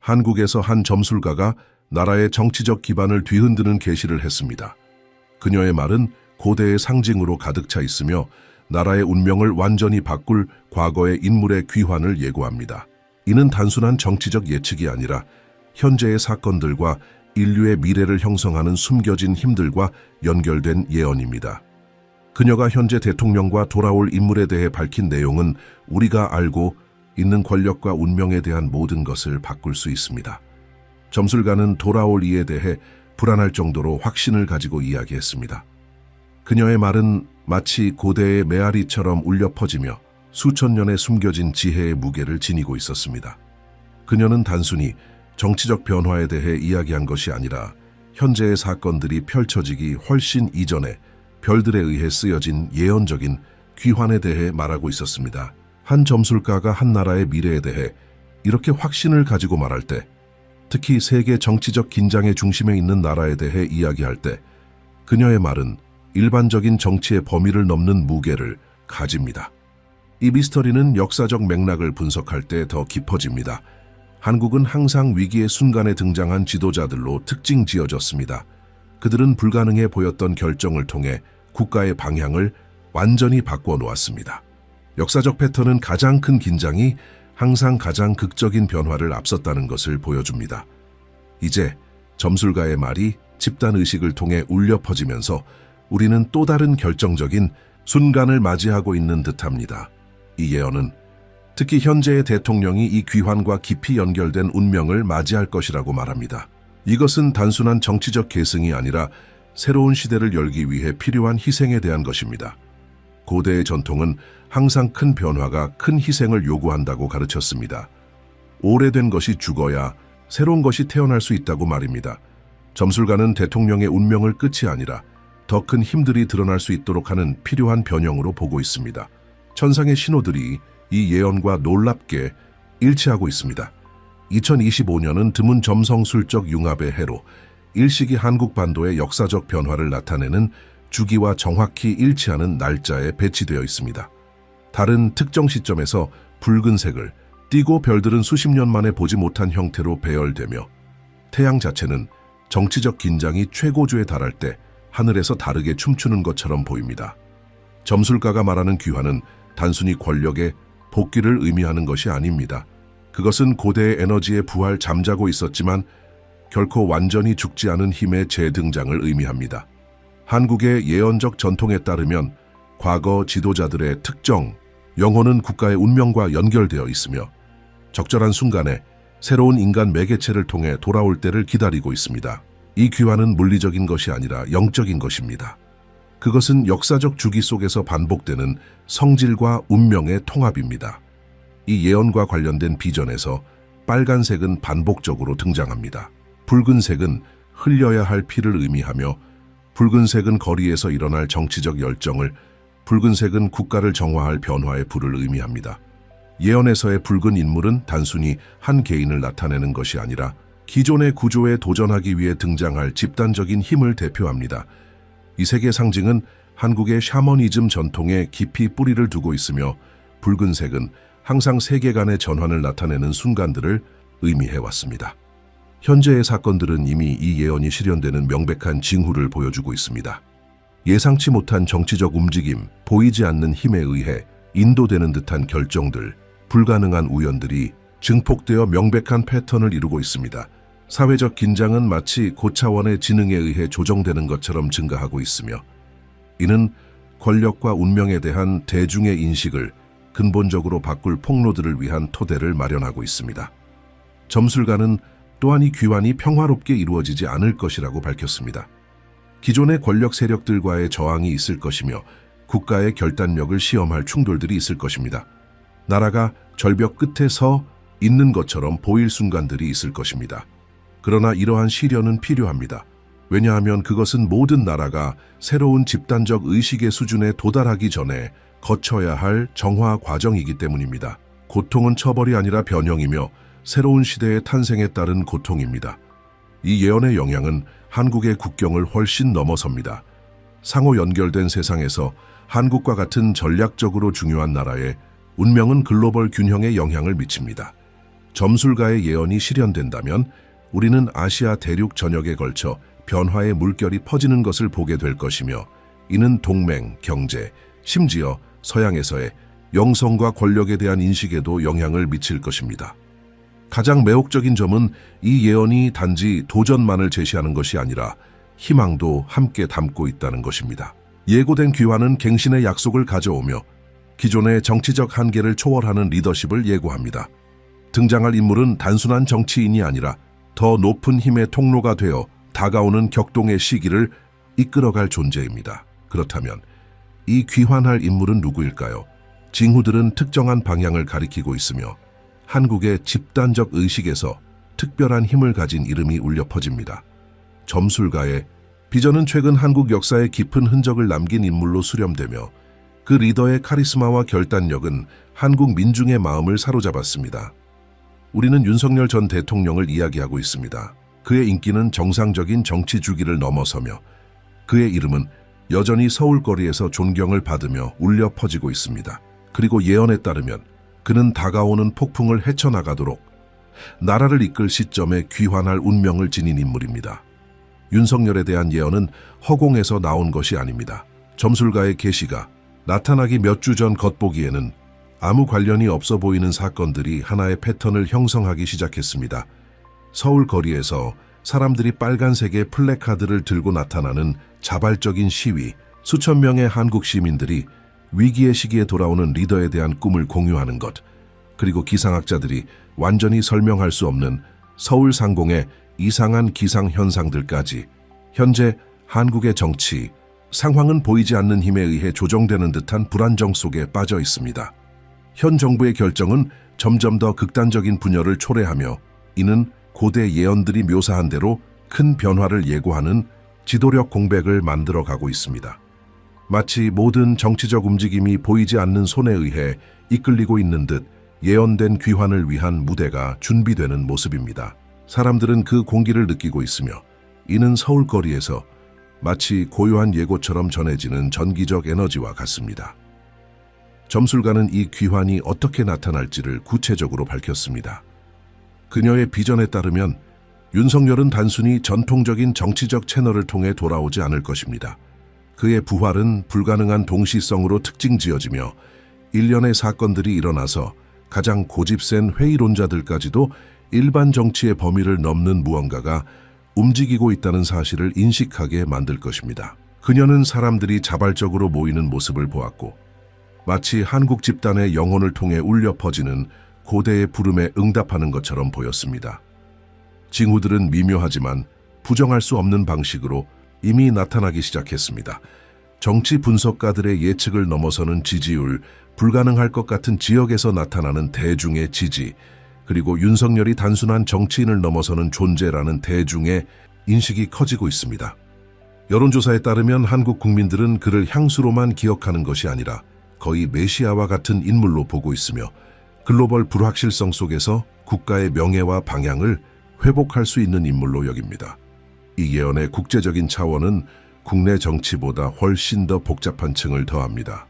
한국에서 한 점술가가 나라의 정치적 기반을 뒤흔드는 계시를 했습니다. 그녀의 말은 고대의 상징으로 가득 차 있으며 나라의 운명을 완전히 바꿀 과거의 인물의 귀환을 예고합니다. 이는 단순한 정치적 예측이 아니라 현재의 사건들과 인류의 미래를 형성하는 숨겨진 힘들과 연결된 예언입니다. 그녀가 현재 대통령과 돌아올 인물에 대해 밝힌 내용은 우리가 알고 있는 권력과 운명에 대한 모든 것을 바꿀 수 있습니다. 점술가는 돌아올 이에 대해 불안할 정도로 확신을 가지고 이야기했습니다. 그녀의 말은 마치 고대의 메아리처럼 울려 퍼지며 수천 년의 숨겨진 지혜의 무게를 지니고 있었습니다. 그녀는 단순히 정치적 변화에 대해 이야기한 것이 아니라 현재의 사건들이 펼쳐지기 훨씬 이전에 별들에 의해 쓰여진 예언적인 귀환에 대해 말하고 있었습니다. 한 점술가가 한 나라의 미래에 대해 이렇게 확신을 가지고 말할 때, 특히 세계 정치적 긴장의 중심에 있는 나라에 대해 이야기할 때, 그녀의 말은 일반적인 정치의 범위를 넘는 무게를 가집니다. 이 미스터리는 역사적 맥락을 분석할 때 더 깊어집니다. 한국은 항상 위기의 순간에 등장한 지도자들로 특징 지어졌습니다. 그들은 불가능해 보였던 결정을 통해 국가의 방향을 완전히 바꿔 놓았습니다. 역사적 패턴은 가장 큰 긴장이 항상 가장 극적인 변화를 앞섰다는 것을 보여줍니다. 이제 점술가의 말이 집단의식을 통해 울려 퍼지면서 우리는 또 다른 결정적인 순간을 맞이하고 있는 듯합니다. 이 예언은 특히 현재의 대통령이 이 귀환과 깊이 연결된 운명을 맞이할 것이라고 말합니다. 이것은 단순한 정치적 계승이 아니라 새로운 시대를 열기 위해 필요한 희생에 대한 것입니다. 고대의 전통은 항상 큰 변화가 큰 희생을 요구한다고 가르쳤습니다. 오래된 것이 죽어야 새로운 것이 태어날 수 있다고 말입니다. 점술가는 대통령의 운명을 끝이 아니라 더 큰 힘들이 드러날 수 있도록 하는 필요한 변형으로 보고 있습니다. 천상의 신호들이 이 예언과 놀랍게 일치하고 있습니다. 2025년은 드문 점성술적 융합의 해로 일시기 한국 반도의 역사적 변화를 나타내는 주기와 정확히 일치하는 날짜에 배치되어 있습니다. 다른 특정 시점에서 붉은색을 띠고 별들은 수십 년 만에 보지 못한 형태로 배열되며 태양 자체는 정치적 긴장이 최고조에 달할 때 하늘에서 다르게 춤추는 것처럼 보입니다. 점술가가 말하는 귀환은 단순히 권력의 복귀를 의미하는 것이 아닙니다. 그것은 고대의 에너지의 부활 잠자고 있었지만 결코 완전히 죽지 않은 힘의 재등장을 의미합니다. 한국의 예언적 전통에 따르면 과거 지도자들의 특정 영혼은 국가의 운명과 연결되어 있으며 적절한 순간에 새로운 인간 매개체를 통해 돌아올 때를 기다리고 있습니다. 이 귀환은 물리적인 것이 아니라 영적인 것입니다. 그것은 역사적 주기 속에서 반복되는 성질과 운명의 통합입니다. 이 예언과 관련된 비전에서 빨간색은 반복적으로 등장합니다. 붉은색은 흘려야 할 피를 의미하며 붉은색은 거리에서 일어날 정치적 열정을, 붉은색은 국가를 정화할 변화의 불을 의미합니다. 예언에서의 붉은 인물은 단순히 한 개인을 나타내는 것이 아니라 기존의 구조에 도전하기 위해 등장할 집단적인 힘을 대표합니다. 이 색의 상징은 한국의 샤머니즘 전통에 깊이 뿌리를 두고 있으며 붉은색은 항상 세계관의 전환을 나타내는 순간들을 의미해왔습니다. 현재의 사건들은 이미 이 예언이 실현되는 명백한 징후를 보여주고 있습니다. 예상치 못한 정치적 움직임, 보이지 않는 힘에 의해 인도되는 듯한 결정들, 불가능한 우연들이 증폭되어 명백한 패턴을 이루고 있습니다. 사회적 긴장은 마치 고차원의 지능에 의해 조정되는 것처럼 증가하고 있으며 이는 권력과 운명에 대한 대중의 인식을 근본적으로 바꿀 폭로들을 위한 토대를 마련하고 있습니다. 점술가는 또한 이 귀환이 평화롭게 이루어지지 않을 것이라고 밝혔습니다. 기존의 권력 세력들과의 저항이 있을 것이며 국가의 결단력을 시험할 충돌들이 있을 것입니다. 나라가 절벽 끝에 서 있는 것처럼 보일 순간들이 있을 것입니다. 그러나 이러한 시련은 필요합니다. 왜냐하면 그것은 모든 나라가 새로운 집단적 의식의 수준에 도달하기 전에 거쳐야 할 정화 과정이기 때문입니다. 고통은 처벌이 아니라 변형이며 새로운 시대의 탄생에 따른 고통입니다. 이 예언의 영향은 한국의 국경을 훨씬 넘어섭니다. 상호 연결된 세상에서 한국과 같은 전략적으로 중요한 나라에 운명은 글로벌 균형에 영향을 미칩니다. 점술가의 예언이 실현된다면 우리는 아시아 대륙 전역에 걸쳐 변화의 물결이 퍼지는 것을 보게 될 것이며, 이는 동맹, 경제, 심지어 서양에서의 영성과 권력에 대한 인식에도 영향을 미칠 것입니다. 가장 매혹적인 점은 이 예언이 단지 도전만을 제시하는 것이 아니라 희망도 함께 담고 있다는 것입니다. 예고된 귀환은 갱신의 약속을 가져오며 기존의 정치적 한계를 초월하는 리더십을 예고합니다. 등장할 인물은 단순한 정치인이 아니라 더 높은 힘의 통로가 되어 다가오는 격동의 시기를 이끌어갈 존재입니다. 그렇다면 이 귀환할 인물은 누구일까요? 징후들은 특정한 방향을 가리키고 있으며 한국의 집단적 의식에서 특별한 힘을 가진 이름이 울려 퍼집니다. 점술가의 비전은 최근 한국 역사에 깊은 흔적을 남긴 인물로 수렴되며 그 리더의 카리스마와 결단력은 한국 민중의 마음을 사로잡았습니다. 우리는 윤석열 전 대통령을 이야기하고 있습니다. 그의 인기는 정상적인 정치 주기를 넘어서며 그의 이름은 여전히 서울거리에서 존경을 받으며 울려 퍼지고 있습니다. 그리고 예언에 따르면 그는 다가오는 폭풍을 헤쳐나가도록 나라를 이끌 시점에 귀환할 운명을 지닌 인물입니다. 윤석열에 대한 예언은 허공에서 나온 것이 아닙니다. 점술가의 계시가 나타나기 몇 주 전 겉보기에는 아무 관련이 없어 보이는 사건들이 하나의 패턴을 형성하기 시작했습니다. 서울 거리에서 사람들이 빨간색의 플래카드를 들고 나타나는 자발적인 시위, 수천 명의 한국 시민들이 위기의 시기에 돌아오는 리더에 대한 꿈을 공유하는 것, 그리고 기상학자들이 완전히 설명할 수 없는 서울 상공의 이상한 기상 현상들까지. 현재 한국의 정치 상황은 보이지 않는 힘에 의해 조정되는 듯한 불안정 속에 빠져 있습니다. 현 정부의 결정은 점점 더 극단적인 분열을 초래하며 이는 고대 예언들이 묘사한 대로 큰 변화를 예고하는 지도력 공백을 만들어가고 있습니다. 마치 모든 정치적 움직임이 보이지 않는 손에 의해 이끌리고 있는 듯 예언된 귀환을 위한 무대가 준비되는 모습입니다. 사람들은 그 공기를 느끼고 있으며 이는 서울거리에서 마치 고요한 예고처럼 전해지는 전기적 에너지와 같습니다. 점술가는 이 귀환이 어떻게 나타날지를 구체적으로 밝혔습니다. 그녀의 비전에 따르면 윤석열은 단순히 전통적인 정치적 채널을 통해 돌아오지 않을 것입니다. 그의 부활은 불가능한 동시성으로 특징지어지며 일련의 사건들이 일어나서 가장 고집센 회의론자들까지도 일반 정치의 범위를 넘는 무언가가 움직이고 있다는 사실을 인식하게 만들 것입니다. 그녀는 사람들이 자발적으로 모이는 모습을 보았고 마치 한국 집단의 영혼을 통해 울려 퍼지는 고대의 부름에 응답하는 것처럼 보였습니다. 징후들은 미묘하지만 부정할 수 없는 방식으로 이미 나타나기 시작했습니다. 정치 분석가들의 예측을 넘어서는 지지율, 불가능할 것 같은 지역에서 나타나는 대중의 지지, 그리고 윤석열이 단순한 정치인을 넘어서는 존재라는 대중의 인식이 커지고 있습니다. 여론조사에 따르면 한국 국민들은 그를 향수로만 기억하는 것이 아니라 거의 메시아와 같은 인물로 보고 있으며 글로벌 불확실성 속에서 국가의 명예와 방향을 회복할 수 있는 인물로 여깁니다. 이 예언의 국제적인 차원은 국내 정치보다 훨씬 더 복잡한 층을 더합니다.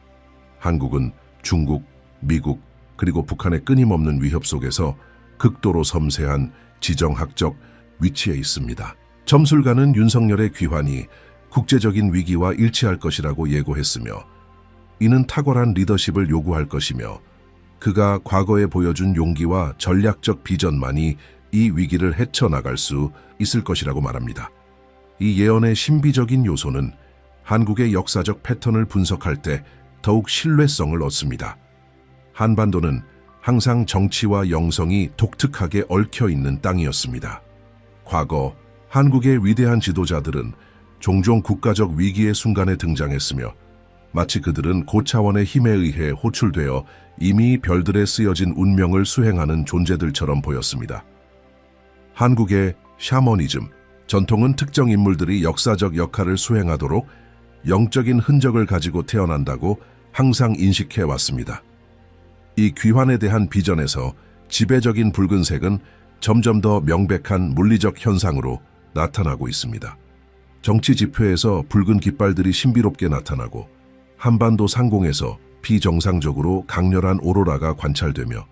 한국은 중국, 미국, 그리고 북한의 끊임없는 위협 속에서 극도로 섬세한 지정학적 위치에 있습니다. 점술가는 윤석열의 귀환이 국제적인 위기와 일치할 것이라고 예고했으며 이는 탁월한 리더십을 요구할 것이며 그가 과거에 보여준 용기와 전략적 비전만이 이 위기를 헤쳐나갈 수 있을 것이라고 말합니다. 이 예언의 신비적인 요소는 한국의 역사적 패턴을 분석할 때 더욱 신뢰성을 얻습니다. 한반도는 항상 정치와 영성이 독특하게 얽혀있는 땅이었습니다. 과거 한국의 위대한 지도자들은 종종 국가적 위기의 순간에 등장했으며 마치 그들은 고차원의 힘에 의해 호출되어 이미 별들에 쓰여진 운명을 수행하는 존재들처럼 보였습니다. 한국의 샤머니즘, 전통은 특정 인물들이 역사적 역할을 수행하도록 영적인 흔적을 가지고 태어난다고 항상 인식해왔습니다. 이 귀환에 대한 비전에서 지배적인 붉은색은 점점 더 명백한 물리적 현상으로 나타나고 있습니다. 정치 지표에서 붉은 깃발들이 신비롭게 나타나고 한반도 상공에서 비정상적으로 강렬한 오로라가 관찰되며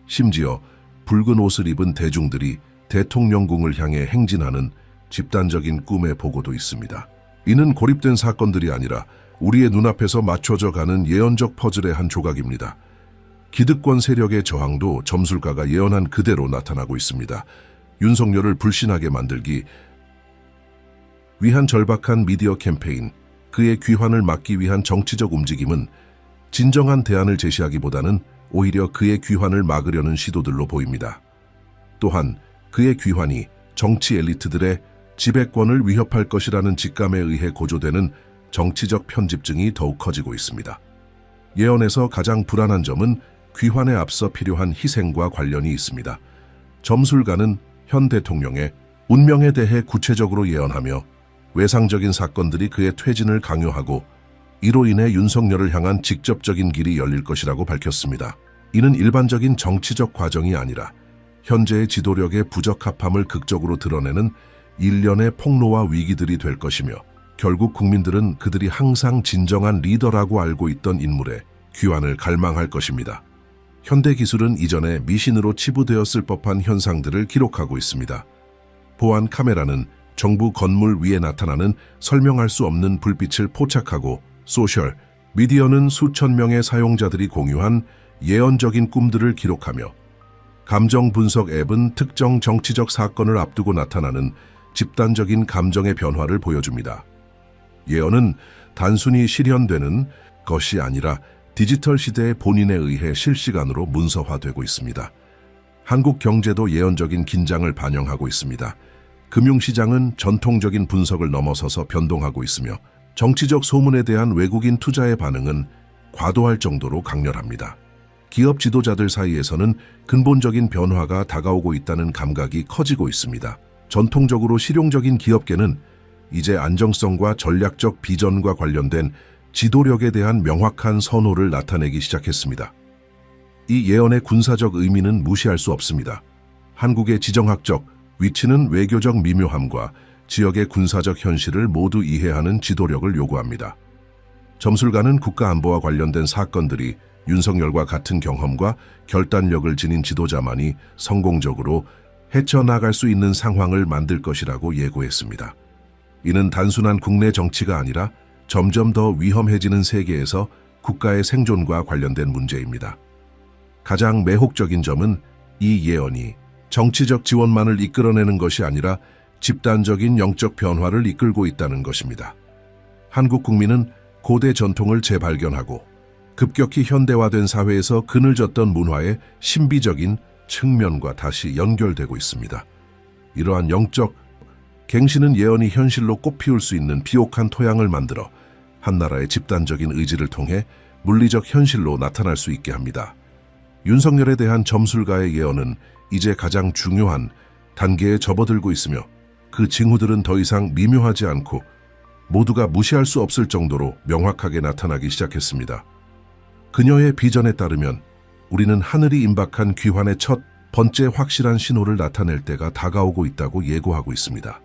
심지어 붉은 옷을 입은 대중들이 대통령궁을 향해 행진하는 집단적인 꿈의 보고도 있습니다. 이는 고립된 사건들이 아니라 우리의 눈앞에서 맞춰져 가는 예언적 퍼즐의 한 조각입니다. 기득권 세력의 저항도 점술가가 예언한 그대로 나타나고 있습니다. 윤석열을 불신하게 만들기 위한 절박한 미디어 캠페인, 그의 귀환을 막기 위한 정치적 움직임은 진정한 대안을 제시하기보다는 오히려 그의 귀환을 막으려는 시도들로 보입니다. 또한 그의 귀환이 정치 엘리트들의 지배권을 위협할 것이라는 직감에 의해 고조되는 정치적 편집증이 더욱 커지고 있습니다. 예언에서 가장 불안한 점은 귀환에 앞서 필요한 희생과 관련이 있습니다. 점술가는 현 대통령의 운명에 대해 구체적으로 예언하며 외상적인 사건들이 그의 퇴진을 강요하고 이로 인해 윤석열을 향한 직접적인 길이 열릴 것이라고 밝혔습니다. 이는 일반적인 정치적 과정이 아니라 현재의 지도력의 부적합함을 극적으로 드러내는 일련의 폭로와 위기들이 될 것이며 결국 국민들은 그들이 항상 진정한 리더라고 알고 있던 인물의 귀환을 갈망할 것입니다. 현대 기술은 이전에 미신으로 치부되었을 법한 현상들을 기록하고 있습니다. 보안 카메라는 정부 건물 위에 나타나는 설명할 수 없는 불빛을 포착하고 소셜 미디어는 수천 명의 사용자들이 공유한 예언적인 꿈들을 기록하며 감정 분석 앱은 특정 정치적 사건을 앞두고 나타나는 집단적인 감정의 변화를 보여줍니다. 예언은 단순히 실현되는 것이 아니라 디지털 시대의 본인에 의해 실시간으로 문서화되고 있습니다. 한국 경제도 예언적인 긴장을 반영하고 있습니다. 금융시장은 전통적인 분석을 넘어서서 변동하고 있으며 정치적 소문에 대한 외국인 투자의 반응은 과도할 정도로 강렬합니다. 기업 지도자들 사이에서는 근본적인 변화가 다가오고 있다는 감각이 커지고 있습니다. 전통적으로 실용적인 기업계는 이제 안정성과 전략적 비전과 관련된 지도력에 대한 명확한 선호를 나타내기 시작했습니다. 이 예언의 군사적 의미는 무시할 수 없습니다. 한국의 지정학적 위치는 외교적 미묘함과 지역의 군사적 현실을 모두 이해하는 지도력을 요구합니다. 점술가는 국가안보와 관련된 사건들이 윤석열과 같은 경험과 결단력을 지닌 지도자만이 성공적으로 헤쳐나갈 수 있는 상황을 만들 것이라고 예고했습니다. 이는 단순한 국내 정치가 아니라 점점 더 위험해지는 세계에서 국가의 생존과 관련된 문제입니다. 가장 매혹적인 점은 이 예언이 정치적 지원만을 이끌어내는 것이 아니라 집단적인 영적 변화를 이끌고 있다는 것입니다. 한국 국민은 고대 전통을 재발견하고 급격히 현대화된 사회에서 그늘졌던 문화의 신비적인 측면과 다시 연결되고 있습니다. 이러한 영적 갱신은 예언이 현실로 꽃피울 수 있는 비옥한 토양을 만들어 한 나라의 집단적인 의지를 통해 물리적 현실로 나타날 수 있게 합니다. 윤석열에 대한 점술가의 예언은 이제 가장 중요한 단계에 접어들고 있으며 그 징후들은 더 이상 미묘하지 않고 모두가 무시할 수 없을 정도로 명확하게 나타나기 시작했습니다. 그녀의 비전에 따르면 우리는 하늘이 임박한 귀환의 첫 번째 확실한 신호를 나타낼 때가 다가오고 있다고 예고하고 있습니다.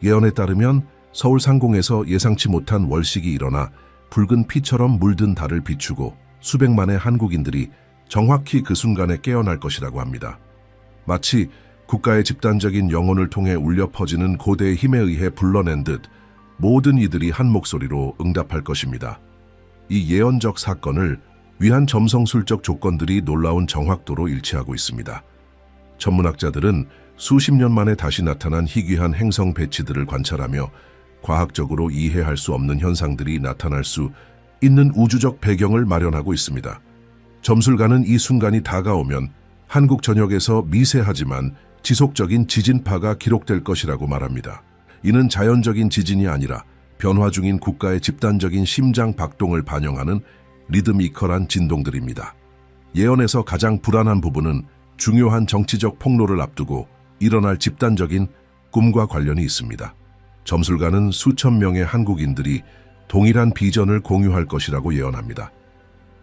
예언에 따르면 서울 상공에서 예상치 못한 월식이 일어나 붉은 피처럼 물든 달을 비추고 수백만의 한국인들이 정확히 그 순간에 깨어날 것이라고 합니다. 마치 국가의 집단적인 영혼을 통해 울려 퍼지는 고대의 힘에 의해 불러낸 듯 모든 이들이 한 목소리로 응답할 것입니다. 이 예언적 사건을 위한 점성술적 조건들이 놀라운 정확도로 일치하고 있습니다. 천문학자들은 수십 년 만에 다시 나타난 희귀한 행성 배치들을 관찰하며 과학적으로 이해할 수 없는 현상들이 나타날 수 있는 우주적 배경을 마련하고 있습니다. 점술가는 이 순간이 다가오면 한국 전역에서 미세하지만 지속적인 지진파가 기록될 것이라고 말합니다. 이는 자연적인 지진이 아니라 변화 중인 국가의 집단적인 심장 박동을 반영하는 리드미컬한 진동들입니다. 예언에서 가장 불안한 부분은 중요한 정치적 폭로를 앞두고 일어날 집단적인 꿈과 관련이 있습니다. 점술가는 수천 명의 한국인들이 동일한 비전을 공유할 것이라고 예언합니다.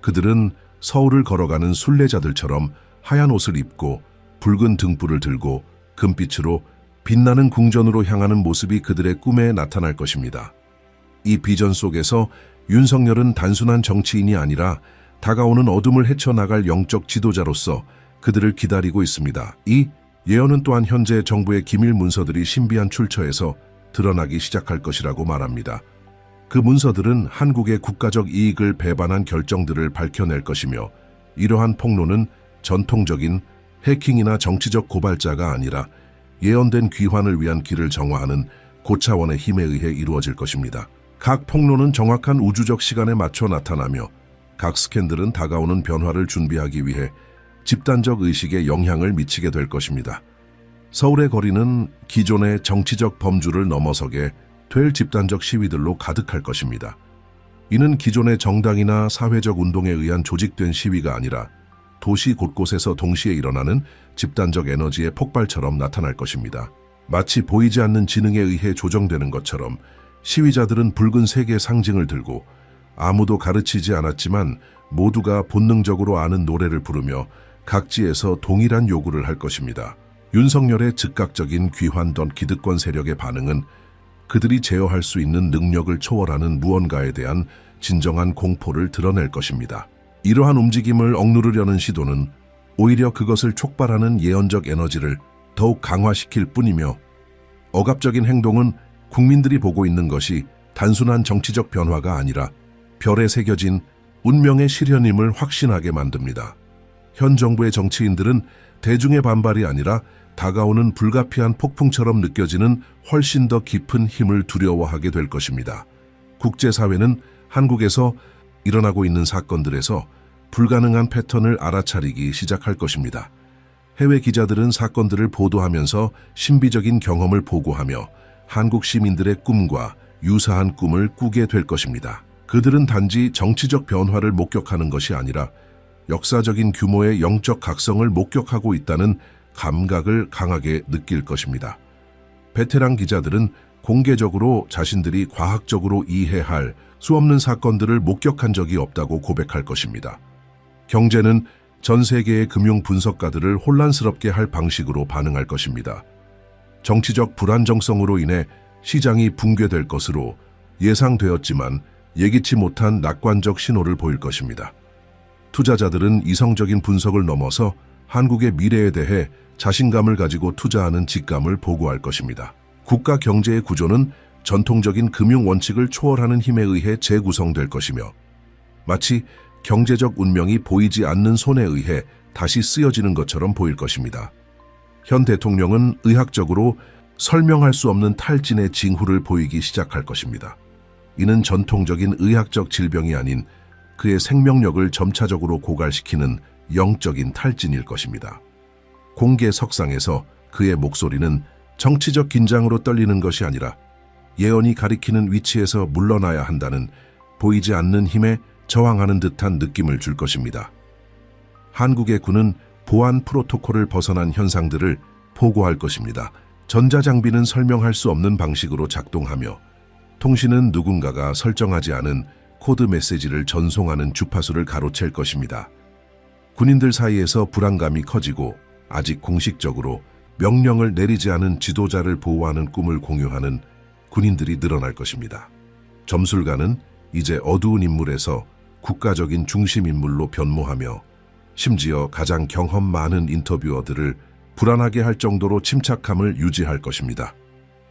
그들은 서울을 걸어가는 순례자들처럼 하얀 옷을 입고 붉은 등불을 들고 금빛으로 빛나는 궁전으로 향하는 모습이 그들의 꿈에 나타날 것입니다. 이 비전 속에서 윤석열은 단순한 정치인이 아니라 다가오는 어둠을 헤쳐나갈 영적 지도자로서 그들을 기다리고 있습니다. 이 예언은 또한 현재 정부의 기밀 문서들이 신비한 출처에서 드러나기 시작할 것이라고 말합니다. 그 문서들은 한국의 국가적 이익을 배반한 결정들을 밝혀낼 것이며, 이러한 폭로는 전통적인 해킹이나 정치적 고발자가 아니라 예언된 귀환을 위한 길을 정화하는 고차원의 힘에 의해 이루어질 것입니다. 각 폭로는 정확한 우주적 시간에 맞춰 나타나며, 각 스캔들은 다가오는 변화를 준비하기 위해 집단적 의식에 영향을 미치게 될 것입니다. 서울의 거리는 기존의 정치적 범주를 넘어서게 될 집단적 시위들로 가득할 것입니다. 이는 기존의 정당이나 사회적 운동에 의한 조직된 시위가 아니라 도시 곳곳에서 동시에 일어나는 집단적 에너지의 폭발처럼 나타날 것입니다. 마치 보이지 않는 지능에 의해 조정되는 것처럼 시위자들은 붉은 색의 상징을 들고 아무도 가르치지 않았지만 모두가 본능적으로 아는 노래를 부르며 각지에서 동일한 요구를 할 것입니다. 윤석열의 즉각적인 귀환 던 기득권 세력의 반응은 그들이 제어할 수 있는 능력을 초월하는 무언가에 대한 진정한 공포를 드러낼 것입니다. 이러한 움직임을 억누르려는 시도는 오히려 그것을 촉발하는 예언적 에너지를 더욱 강화시킬 뿐이며, 억압적인 행동은 국민들이 보고 있는 것이 단순한 정치적 변화가 아니라 별에 새겨진 운명의 실현임을 확신하게 만듭니다. 현 정부의 정치인들은 대중의 반발이 아니라 다가오는 불가피한 폭풍처럼 느껴지는 훨씬 더 깊은 힘을 두려워하게 될 것입니다. 국제사회는 한국에서 일어나고 있는 사건들에서 불가능한 패턴을 알아차리기 시작할 것입니다. 해외 기자들은 사건들을 보도하면서 신비적인 경험을 보고하며 한국 시민들의 꿈과 유사한 꿈을 꾸게 될 것입니다. 그들은 단지 정치적 변화를 목격하는 것이 아니라 역사적인 규모의 영적 각성을 목격하고 있다는 감각을 강하게 느낄 것입니다. 베테랑 기자들은 공개적으로 자신들이 과학적으로 이해할 수 없는 사건들을 목격한 적이 없다고 고백할 것입니다. 경제는 전 세계의 금융 분석가들을 혼란스럽게 할 방식으로 반응할 것입니다. 정치적 불안정성으로 인해 시장이 붕괴될 것으로 예상되었지만 예기치 못한 낙관적 신호를 보일 것입니다. 투자자들은 이성적인 분석을 넘어서 한국의 미래에 대해 자신감을 가지고 투자하는 직감을 보고할 것입니다. 국가 경제의 구조는 전통적인 금융 원칙을 초월하는 힘에 의해 재구성될 것이며, 마치 경제적 운명이 보이지 않는 손에 의해 다시 쓰여지는 것처럼 보일 것입니다. 현 대통령은 의학적으로 설명할 수 없는 탈진의 징후를 보이기 시작할 것입니다. 이는 전통적인 의학적 질병이 아닌 그의 생명력을 점차적으로 고갈시키는 영적인 탈진일 것입니다. 공개 석상에서 그의 목소리는 정치적 긴장으로 떨리는 것이 아니라 예언이 가리키는 위치에서 물러나야 한다는 보이지 않는 힘에 저항하는 듯한 느낌을 줄 것입니다. 한국의 군은 보안 프로토콜을 벗어난 현상들을 보고할 것입니다. 전자장비는 설명할 수 없는 방식으로 작동하며, 통신은 누군가가 설정하지 않은 코드 메시지를 전송하는 주파수를 가로챌 것입니다. 군인들 사이에서 불안감이 커지고 아직 공식적으로 명령을 내리지 않은 지도자를 보호하는 꿈을 공유하는 군인들이 늘어날 것입니다. 점술가는 이제 어두운 인물에서 국가적인 중심 인물로 변모하며, 심지어 가장 경험 많은 인터뷰어들을 불안하게 할 정도로 침착함을 유지할 것입니다.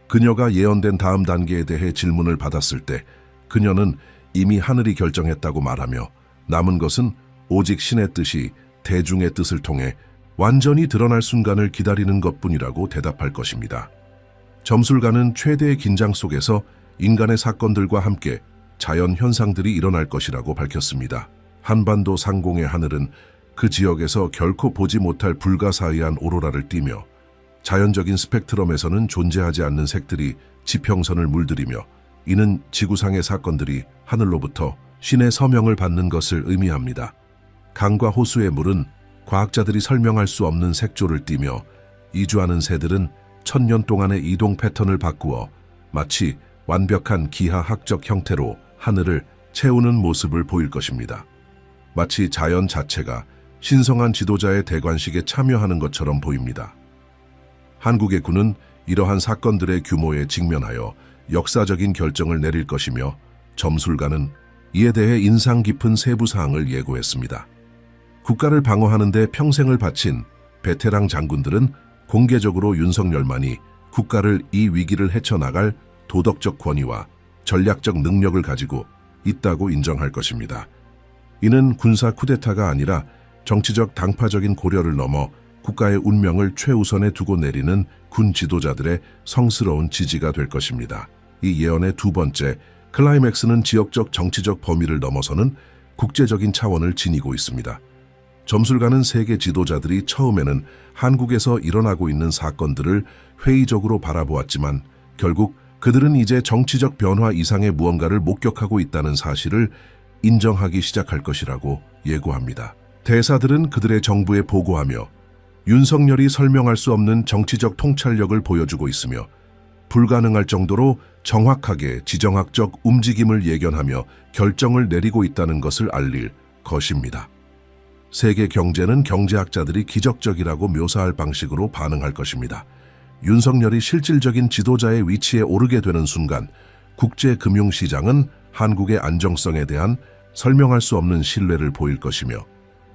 그녀가 예언된 다음 단계에 대해 질문을 받았을 때 그녀는 이미 하늘이 결정했다고 말하며, 남은 것은 오직 신의 뜻이 대중의 뜻을 통해 완전히 드러날 순간을 기다리는 것뿐이라고 대답할 것입니다. 점술가는 최대의 긴장 속에서 인간의 사건들과 함께 자연 현상들이 일어날 것이라고 밝혔습니다. 한반도 상공의 하늘은 그 지역에서 결코 보지 못할 불가사의한 오로라를 띠며, 자연적인 스펙트럼에서는 존재하지 않는 색들이 지평선을 물들이며, 이는 지구상의 사건들이 하늘로부터 신의 서명을 받는 것을 의미합니다. 강과 호수의 물은 과학자들이 설명할 수 없는 색조를 띠며, 이주하는 새들은 1000년 동안의 이동 패턴을 바꾸어 마치 완벽한 기하학적 형태로 하늘을 채우는 모습을 보일 것입니다. 마치 자연 자체가 신성한 지도자의 대관식에 참여하는 것처럼 보입니다. 한국의 군은 이러한 사건들의 규모에 직면하여 역사적인 결정을 내릴 것이며, 점술가는 이에 대해 인상 깊은 세부 사항을 예고했습니다. 국가를 방어하는 데 평생을 바친 베테랑 장군들은 공개적으로 윤석열만이 국가를 이 위기를 헤쳐나갈 도덕적 권위와 전략적 능력을 가지고 있다고 인정할 것입니다. 이는 군사 쿠데타가 아니라 정치적 당파적인 고려를 넘어 국가의 운명을 최우선에 두고 내리는 군 지도자들의 성스러운 지지가 될 것입니다. 이 예언의 두 번째, 클라이맥스는 지역적 정치적 범위를 넘어서는 국제적인 차원을 지니고 있습니다. 점술가는 세계 지도자들이 처음에는 한국에서 일어나고 있는 사건들을 회의적으로 바라보았지만 결국 그들은 이제 정치적 변화 이상의 무언가를 목격하고 있다는 사실을 인정하기 시작할 것이라고 예고합니다. 대사들은 그들의 정부에 보고하며 윤석열이 설명할 수 없는 정치적 통찰력을 보여주고 있으며 불가능할 정도로 정확하게 지정학적 움직임을 예견하며 결정을 내리고 있다는 것을 알릴 것입니다. 세계 경제는 경제학자들이 기적적이라고 묘사할 방식으로 반응할 것입니다. 윤석열이 실질적인 지도자의 위치에 오르게 되는 순간 국제금융시장은 한국의 안정성에 대한 설명할 수 없는 신뢰를 보일 것이며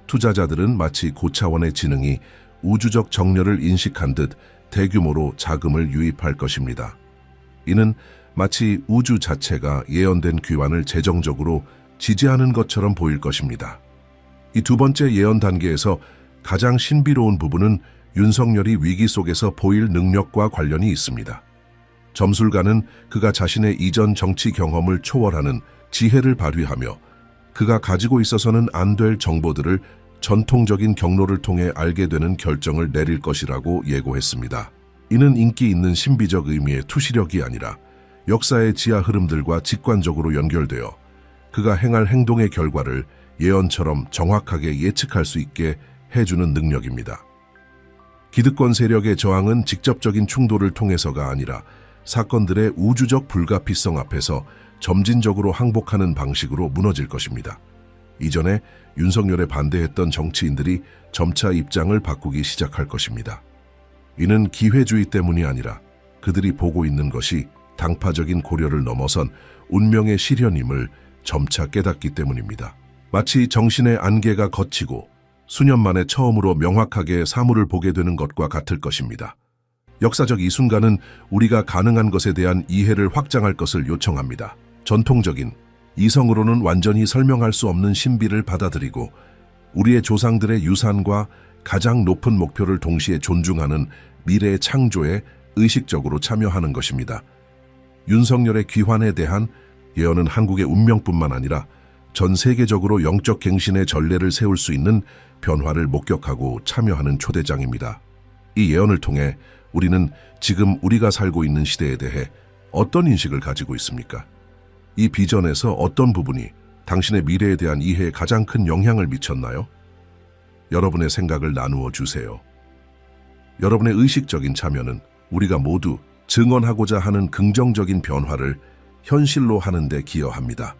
투자자들은 마치 고차원의 지능이 우주적 정렬을 인식한 듯 대규모로 자금을 유입할 것입니다. 이는 마치 우주 자체가 예언된 귀환을 재정적으로 지지하는 것처럼 보일 것입니다. 이 두 번째 예언 단계에서 가장 신비로운 부분은 윤석열이 위기 속에서 보일 능력과 관련이 있습니다. 점술가는 그가 자신의 이전 정치 경험을 초월하는 지혜를 발휘하며 그가 가지고 있어서는 안 될 정보들을 전통적인 경로를 통해 알게 되는 결정을 내릴 것이라고 예고했습니다. 이는 인기 있는 신비적 의미의 투시력이 아니라 역사의 지하 흐름들과 직관적으로 연결되어 그가 행할 행동의 결과를 예언처럼 정확하게 예측할 수 있게 해주는 능력입니다. 기득권 세력의 저항은 직접적인 충돌을 통해서가 아니라 사건들의 우주적 불가피성 앞에서 점진적으로 항복하는 방식으로 무너질 것입니다. 이전에 윤석열에 반대했던 정치인들이 점차 입장을 바꾸기 시작할 것입니다. 이는 기회주의 때문이 아니라 그들이 보고 있는 것이 당파적인 고려를 넘어선 운명의 실현임을 점차 깨닫기 때문입니다. 마치 정신의 안개가 걷히고 수년 만에 처음으로 명확하게 사물을 보게 되는 것과 같을 것입니다. 역사적 이 순간은 우리가 가능한 것에 대한 이해를 확장할 것을 요청합니다. 전통적인 이성으로는 완전히 설명할 수 없는 신비를 받아들이고 우리의 조상들의 유산과 가장 높은 목표를 동시에 존중하는 미래의 창조에 의식적으로 참여하는 것입니다. 윤석열의 귀환에 대한 예언은 한국의 운명뿐만 아니라 전 세계적으로 영적 갱신의 전례를 세울 수 있는 변화를 목격하고 참여하는 초대장입니다. 이 예언을 통해 우리는 지금 우리가 살고 있는 시대에 대해 어떤 인식을 가지고 있습니까? 이 비전에서 어떤 부분이 당신의 미래에 대한 이해에 가장 큰 영향을 미쳤나요? 여러분의 생각을 나누어 주세요. 여러분의 의식적인 참여는 우리가 모두 증언하고자 하는 긍정적인 변화를 현실로 하는 데 기여합니다.